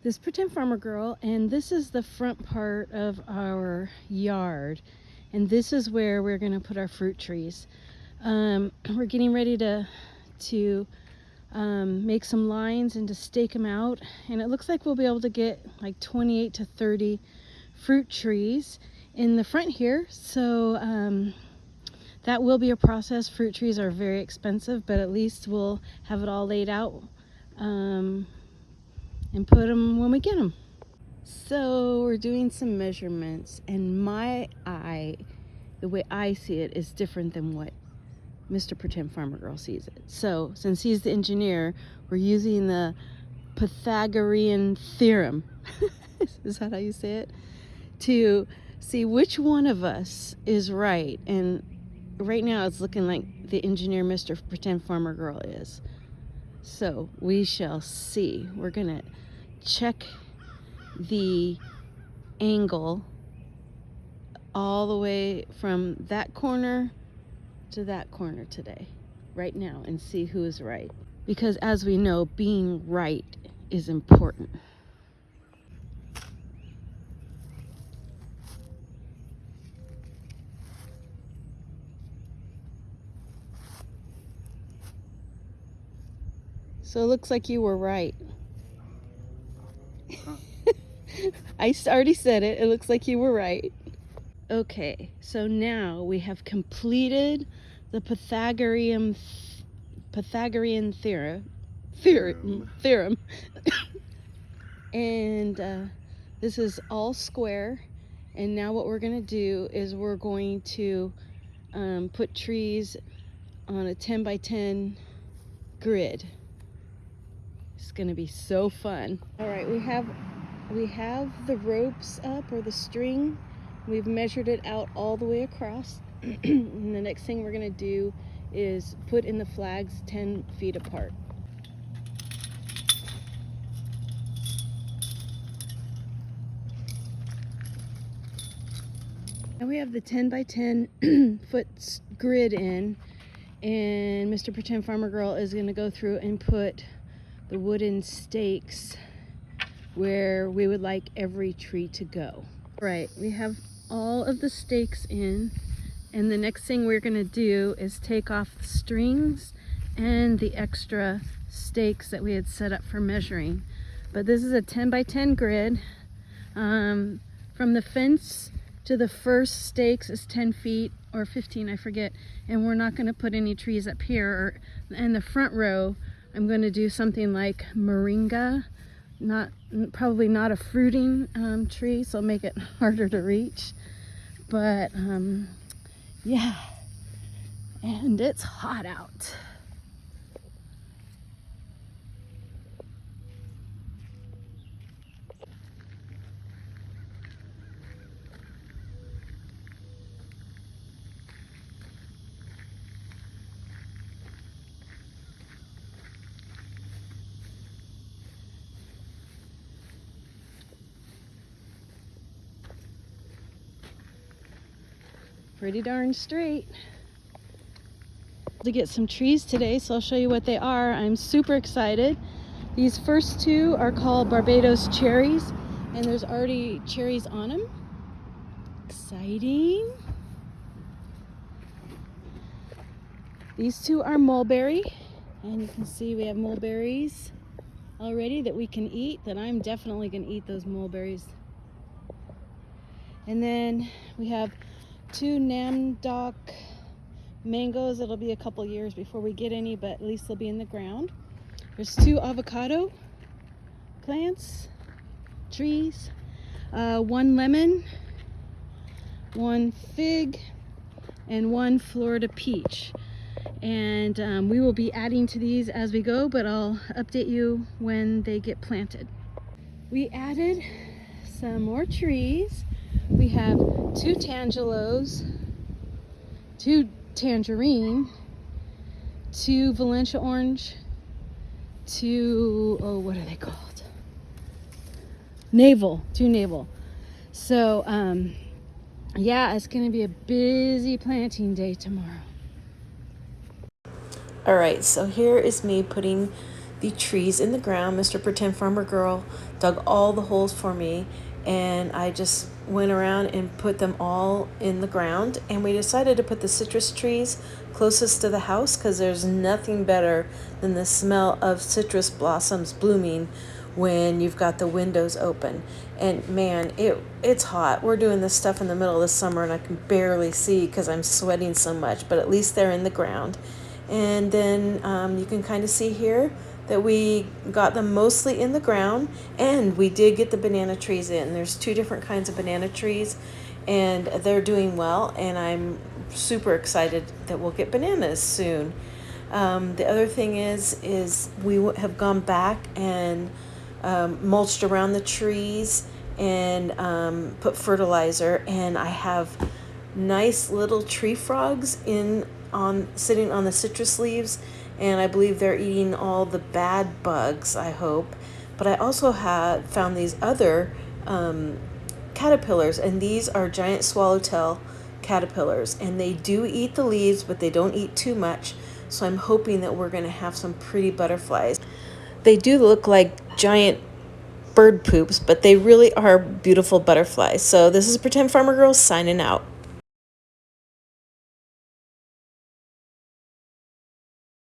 this Pretend Farmer Girl, and this is the front part of our yard, and this is where we're going to put our fruit trees. We're getting ready to make some lines and to stake them out, and it looks like we'll be able to get like 28 to 30 fruit trees in the front here. So that will be a process. Fruit trees are very expensive, but at least we'll have it all laid out and put them when we get them. So we're doing some measurements, and my eye, the way I see it, is different than what Mr. Pretend Farmer Girl sees it. So since he's the engineer, we're using the Pythagorean Theorem is that how you say it, to see which one of us is right. And right now it's looking like the engineer, Mr. Pretend Farmer Girl, is. So we shall see. We're gonna check the angle all the way from that corner to that corner today, right now, and see who is right. Because as we know, being right is important. So it looks like you were right. I already said it. It looks like you were right. Okay, so now we have completed the Pythagorean Theorem. And this is all square. And now what we're going to do is we're going to put trees on a 10 by 10 grid. It's going to be so fun. All right, we have the ropes up, or the string. We've measured it out all the way across. And the next thing we're going to do is put in the flags 10 feet apart. Now we have the 10 by 10 foot grid in, and Mr. Pretend Farmer Girl is going to go through and put the wooden stakes where we would like every tree to go. Right, we have all of the stakes in, and the next thing we're going to do is take off the strings and the extra stakes that we had set up for measuring. But this is a 10 by 10 grid. From the fence to the first stakes is 10 feet or 15, I forget, and we're not going to put any trees up here. And the front row, I'm going to do something like moringa, probably not a fruiting tree, so make it harder to reach. But yeah, and it's hot out. Pretty darn straight. To get some trees today, so I'll show you what they are. I'm super excited. These first two are called Barbados Cherries, and there's already cherries on them. Exciting. These two are Mulberry, and you can see we have mulberries already that we can eat, that I'm definitely going to eat those mulberries. And then we have two Namdok mangoes. It'll be a couple years before we get any, but at least they'll be in the ground. There's two avocado plants, trees, one lemon, one fig, and one Florida peach. And we will be adding to these as we go, but I'll update you when they get planted. We added some more trees. We have two Tangelos, two Tangerine, two Valencia orange, two, oh, what are they called? Naval, two Naval. So, yeah, it's going to be a busy planting day tomorrow. All right, so here is me putting the trees in the ground. Mr. Pretend Farmer Girl dug all the holes for me, and I just went around and put them all in the ground. And we decided to put the citrus trees closest to the house because there's nothing better than the smell of citrus blossoms blooming when you've got the windows open. And man, it's hot. We're doing this stuff in the middle of the summer and I can barely see because I'm sweating so much, but at least they're in the ground. And then you can kind of see here that we got them mostly in the ground, and we did get the banana trees in. There's 2 different kinds of banana trees, and they're doing well, and I'm super excited that we'll get bananas soon. The other thing is we have gone back and mulched around the trees and put fertilizer, and I have nice little tree frogs sitting on the citrus leaves, and I believe they're eating all the bad bugs, I hope. But I also have found these other caterpillars, and these are giant swallowtail caterpillars, and they do eat the leaves, but they don't eat too much. So I'm hoping that we're going to have some pretty butterflies. They do look like giant bird poops, but they really are beautiful butterflies. So this is Pretend Farmer Girl signing out.